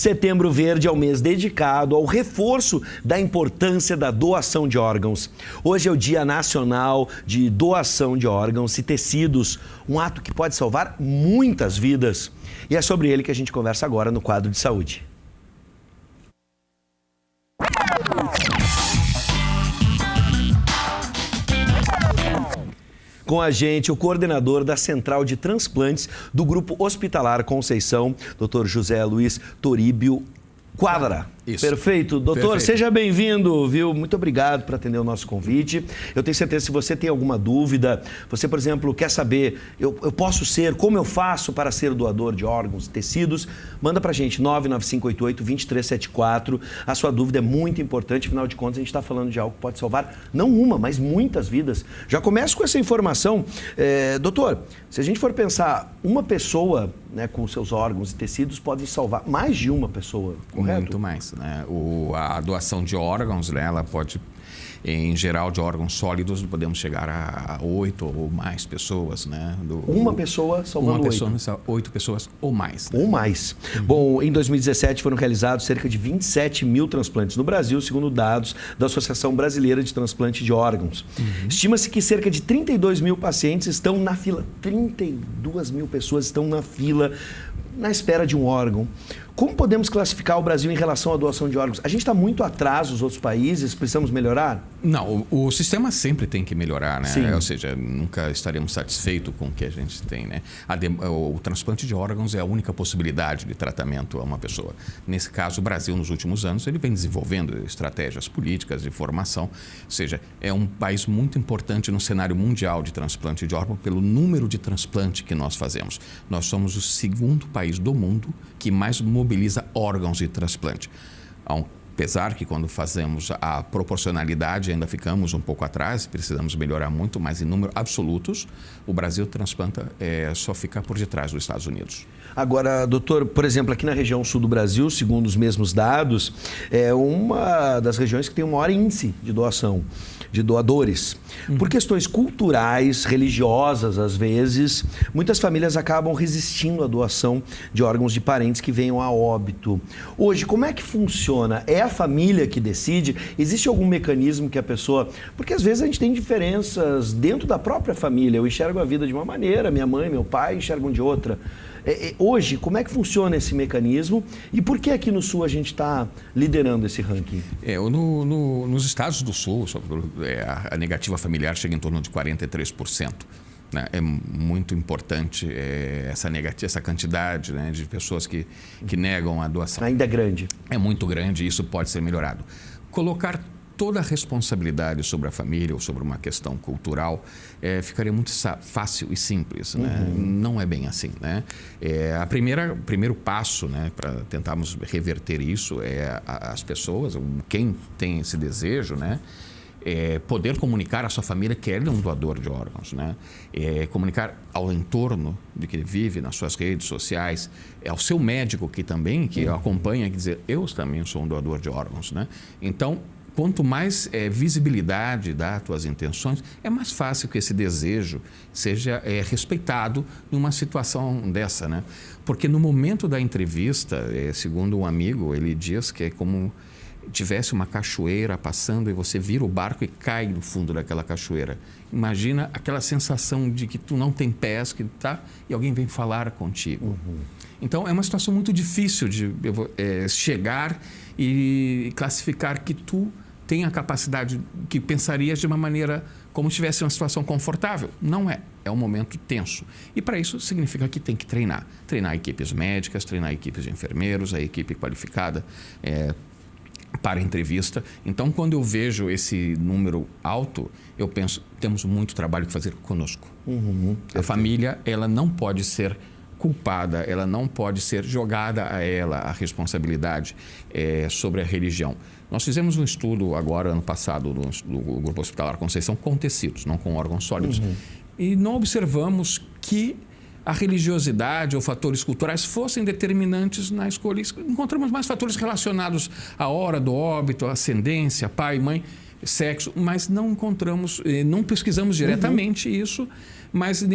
Setembro Verde é o mês dedicado ao reforço da importância da doação de órgãos. Hoje é o Dia Nacional de Doação de Órgãos e Tecidos, um ato que pode salvar muitas vidas. E é sobre ele que a gente conversa agora no quadro de saúde. Com a gente, o coordenador da Central de Transplantes do Grupo Hospitalar Conceição, Dr. José Luiz Toribio Quadra. Isso. Perfeito. Doutor, Perfeito. Seja bem-vindo, viu? Muito obrigado por atender o nosso convite. Eu tenho certeza que se você tem alguma dúvida, você, por exemplo, quer saber, eu posso ser, como eu faço para ser doador de órgãos e tecidos, manda pra gente, 99588-2374. A sua dúvida é muito importante, afinal de contas, a gente está falando de algo que pode salvar, não uma, mas muitas vidas. Já começo com essa informação. Doutor, se a gente for pensar, uma pessoa, né, com seus órgãos e tecidos pode salvar mais de uma pessoa, correto? Muito mais, né? A doação de órgãos, né, ela pode, em geral, de órgãos sólidos, podemos chegar a 8 ou mais pessoas, né? Uma pessoa salvando 8 pessoas ou mais. Ou mais. Bom, em 2017 foram realizados cerca de 27 mil transplantes no Brasil, segundo dados da Associação Brasileira de Transplante de Órgãos. Estima-se que cerca de 32 mil pacientes estão na fila. 32 mil pessoas estão na fila, na espera de um órgão. Como podemos classificar o Brasil em relação à doação de órgãos? A gente está muito atrás dos outros países, precisamos melhorar? Não, o sistema sempre tem que melhorar, né? Sim. Ou seja, nunca estaremos satisfeitos com o que a gente tem, né? O transplante de órgãos é a única possibilidade de tratamento a uma pessoa. Nesse caso, o Brasil, nos últimos anos, ele vem desenvolvendo estratégias políticas de formação. Ou seja, é um país muito importante no cenário mundial de transplante de órgãos pelo número de transplante que nós fazemos. Nós somos o segundo país do mundo que mais mobiliza órgãos de transplante. Apesar que quando fazemos a proporcionalidade ainda ficamos um pouco atrás, precisamos melhorar muito, mas em números absolutos, o Brasil transplanta só fica por detrás dos Estados Unidos. Agora, doutor, por exemplo, aqui na região sul do Brasil, segundo os mesmos dados, é uma das regiões que tem o maior índice de doação, de doadores. Por questões culturais, religiosas, às vezes, muitas famílias acabam resistindo à doação de órgãos de parentes que venham a óbito. Hoje, como é que funciona? É a família que decide? Existe algum mecanismo que a pessoa... Porque às vezes a gente tem diferenças dentro da própria família. Eu enxergo a vida de uma maneira, minha mãe, meu pai enxergam de outra. Hoje, como é que funciona esse mecanismo e por que aqui no Sul a gente está liderando esse ranking? Nos estados do Sul, a negativa familiar chega em torno de 43%. Né? É muito importante essa quantidade, né, de pessoas que negam a doação. Ainda é grande. É muito grande e isso pode ser melhorado. Colocar toda a responsabilidade sobre a família ou sobre uma questão cultural ficaria muito fácil e simples, né? Não é bem assim, né? O primeiro passo, né, para tentarmos reverter isso é as pessoas, quem tem esse desejo, né, poder comunicar à sua família que ele é um doador de órgãos, né? Comunicar ao entorno de que ele vive, nas suas redes sociais, ao seu médico que acompanha, que dizer, eu também sou um doador de órgãos, né? Então, quanto mais visibilidade dá às tuas intenções, é mais fácil que esse desejo seja respeitado numa situação dessa, né? Porque no momento da entrevista, segundo um amigo, ele diz que é como tivesse uma cachoeira passando e você vira o barco e cai no fundo daquela cachoeira. Imagina aquela sensação de que tu não tem pés, e alguém vem falar contigo. Então, é uma situação muito difícil de chegar e classificar que tu tem a capacidade que pensarias de uma maneira como se tivesse uma situação confortável. Não é. É um momento tenso. E para isso significa que tem que treinar. Treinar equipes médicas, treinar equipes de enfermeiros, a equipe qualificada para a entrevista. Então, quando eu vejo esse número alto, eu penso, temos muito trabalho que fazer conosco. A família, ela não pode ser culpada, ela não pode ser jogada a ela a responsabilidade sobre a religião. Nós fizemos um estudo agora, ano passado, no Grupo Hospitalar Conceição, com tecidos, não com órgãos sólidos. E não observamos que a religiosidade ou fatores culturais fossem determinantes na escolha. Encontramos mais fatores relacionados à hora do óbito, à ascendência, pai, mãe, sexo, mas não encontramos, não pesquisamos diretamente isso, mas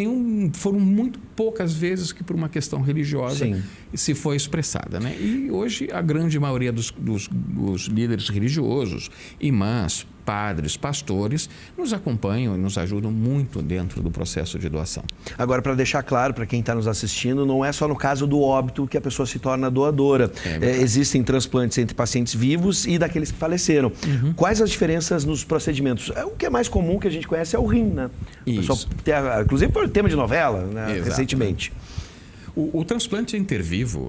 foram muito poucas vezes que por uma questão religiosa se foi expressada, né? E hoje a grande maioria dos líderes religiosos, imãs, padres, pastores, nos acompanham e nos ajudam muito dentro do processo de doação. Agora, para deixar claro para quem está nos assistindo, não é só no caso do óbito que a pessoa se torna doadora. Existem transplantes entre pacientes vivos e daqueles que faleceram. Quais as diferenças nos procedimentos? O que é mais comum que a gente conhece é o rim, né? Isso. Inclusive foi tema de novela, né, recentemente. O transplante intervivo,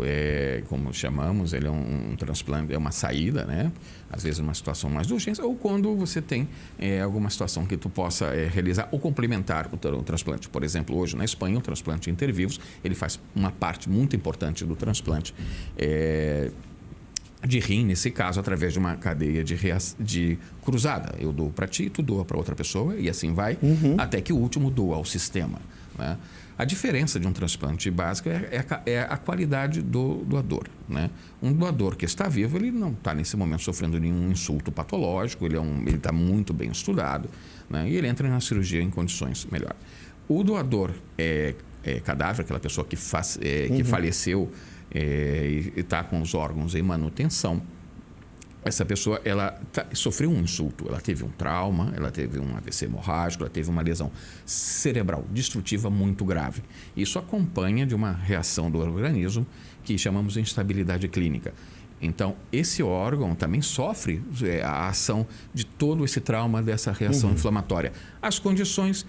como chamamos, ele é um transplante, é uma saída, né? Às vezes numa situação mais de urgência, ou quando você tem alguma situação que tu possa realizar ou complementar o transplante. Por exemplo, hoje na Espanha, o transplante intervivos, ele faz uma parte muito importante do transplante de rim, nesse caso, através de uma cadeia de cruzada. Eu dou para ti, tu doa para outra pessoa e assim vai, até que o último doa ao sistema, né? A diferença de um transplante básico é a qualidade do doador, né? Um doador que está vivo, ele não está nesse momento sofrendo nenhum insulto patológico, ele está muito bem estudado, né? E ele entra na cirurgia em condições melhores. O doador cadáver, aquela pessoa que faleceu e está com os órgãos em manutenção, essa pessoa sofreu um insulto, ela teve um trauma, ela teve um AVC hemorrágico, ela teve uma lesão cerebral destrutiva muito grave. Isso acompanha de uma reação do organismo que chamamos de instabilidade clínica. Então, esse órgão também sofre a ação de todo esse trauma dessa reação inflamatória. As condições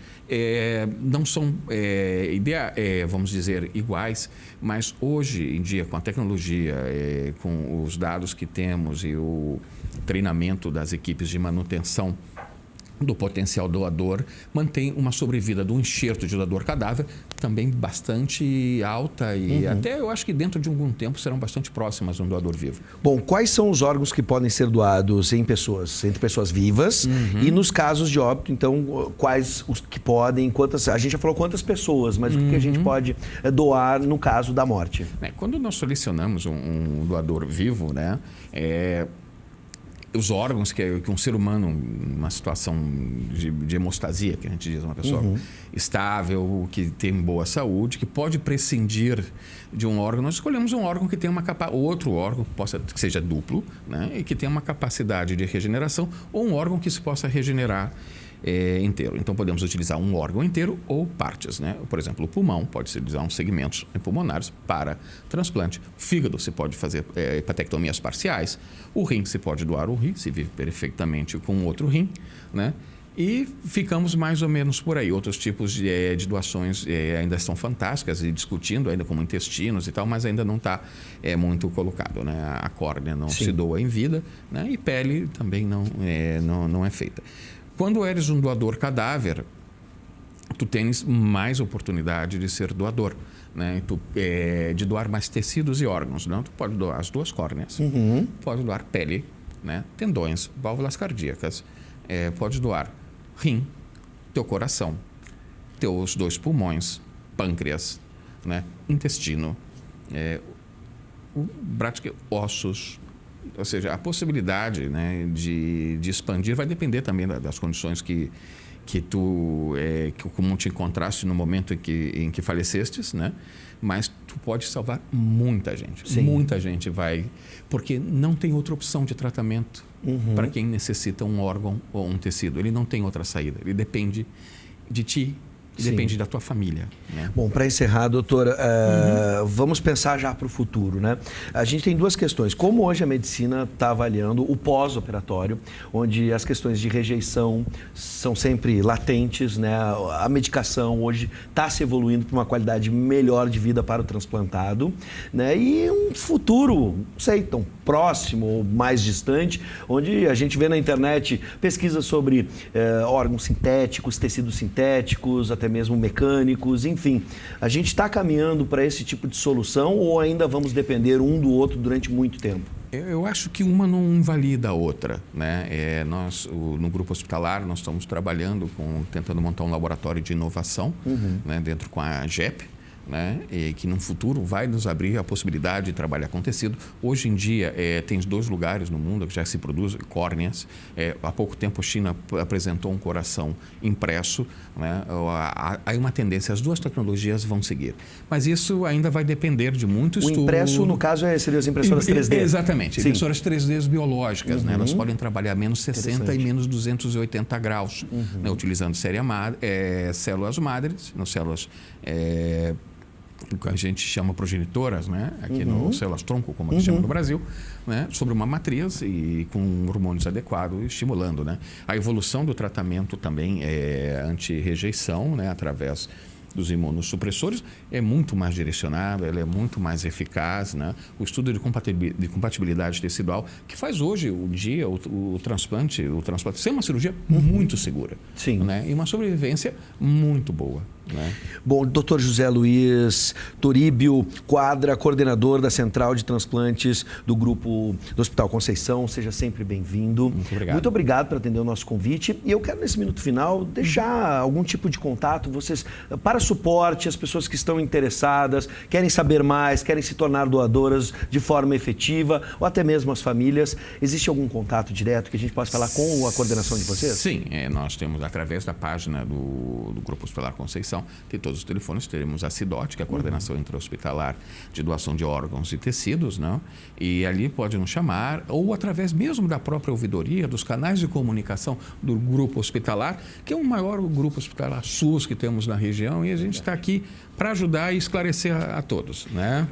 não são, vamos dizer, iguais, mas hoje em dia, com a tecnologia, com os dados que temos e o treinamento das equipes de manutenção do potencial doador, mantém uma sobrevida do enxerto de doador cadáver também bastante alta e até eu acho que dentro de algum tempo serão bastante próximas de um doador vivo. Bom, quais são os órgãos que podem ser doados entre pessoas vivas e nos casos de óbito, então, quais os que podem, a gente já falou quantas pessoas, mas o que a gente pode doar no caso da morte? Quando nós selecionamos um doador vivo, né, os órgãos que um ser humano, uma situação de hemostasia, que a gente diz, uma pessoa estável, que tem boa saúde, que pode prescindir de um órgão, nós escolhemos um órgão que tem outro órgão que seja duplo, né, e que tenha uma capacidade de regeneração, ou um órgão que se possa regenerar inteiro. Então, podemos utilizar um órgão inteiro ou partes, né? Por exemplo, o pulmão, pode-se utilizar uns segmentos pulmonares para transplante. O fígado, se pode fazer hepatectomias parciais. O rim, se pode doar o rim, se vive perfeitamente com outro rim, né? E ficamos mais ou menos por aí. Outros tipos de doações ainda estão fantásticas e discutindo ainda como intestinos e tal, mas ainda não está muito colocado, né? A córnea não se doa em vida, né? E pele também não é feita. Quando eres um doador cadáver, tu tens mais oportunidade de ser doador, né? De doar mais tecidos e órgãos. Não? Tu pode doar as duas córneas, pode doar pele, né? Tendões, válvulas cardíacas, pode doar rim, teu coração, teus 2 pulmões, pâncreas, né? Intestino, ossos. Ou seja, a possibilidade, né, de expandir vai depender também das condições que como te encontraste no momento em que falecestes, né? Mas tu pode salvar muita gente. Sim. Muita gente vai... Porque não tem outra opção de tratamento para quem necessita um órgão ou um tecido. Ele não tem outra saída. Ele depende de ti. Depende da tua família, né? Bom, para encerrar, doutora, vamos pensar já para o futuro, né? A gente tem duas questões. Como hoje a medicina está avaliando o pós-operatório, onde as questões de rejeição são sempre latentes, né? A medicação hoje está se evoluindo para uma qualidade melhor de vida para o transplantado, né? E um futuro, não sei, tão próximo ou mais distante, onde a gente vê na internet pesquisas sobre órgãos sintéticos, tecidos sintéticos, até mesmo mecânicos, enfim. A gente está caminhando para esse tipo de solução ou ainda vamos depender um do outro durante muito tempo? Eu acho que uma não invalida a outra, né? Nós, no grupo hospitalar, nós estamos trabalhando tentando montar um laboratório de inovação, né? Dentro com a JEP, né? E que no futuro vai nos abrir a possibilidade de trabalhar com tecido. Hoje em dia, tem 2 lugares no mundo que já se produzem córneas. Há pouco tempo a China apresentou um coração impresso, né? Há uma tendência, as 2 tecnologias vão seguir. Mas isso ainda vai depender de muito estudo. O impresso, no caso, seriam as impressoras 3D? Exatamente, impressoras 3D biológicas, né? Elas podem trabalhar menos 60 e menos 280 graus, né? Utilizando células madres, células o que a gente chama progenitoras, né? Aqui no células-tronco, como a gente chama no Brasil, né? Sobre uma matriz e com hormônios adequados, estimulando, né? A evolução do tratamento também é anti-rejeição, né? Através dos imunossupressores, é muito mais direcionado, ela é muito mais eficaz, né? O estudo de compatibilidade tecidual, que faz hoje o transplante ser uma cirurgia muito segura. Sim. Né? E uma sobrevivência muito boa. Né? Bom, Dr. José Luiz Toribio Quadra, coordenador da Central de Transplantes do Grupo do Hospital Conceição, seja sempre bem-vindo. Muito obrigado. Muito obrigado por atender o nosso convite. E eu quero, nesse minuto final, deixar algum tipo de contato, vocês, para suporte, as pessoas que estão interessadas, querem saber mais, querem se tornar doadoras de forma efetiva, ou até mesmo as famílias. Existe algum contato direto que a gente possa falar com a coordenação de vocês? Sim, nós temos, através da página do Grupo Hospitalar Conceição, tem todos os telefones, teremos a CIDOT, que é a Coordenação Intra-Hospitalar de Doação de Órgãos e Tecidos, né? E ali pode nos chamar, ou através mesmo da própria ouvidoria, dos canais de comunicação do Grupo Hospitalar, que é o maior grupo hospitalar SUS que temos na região, e a gente está aqui para ajudar e esclarecer a todos, né?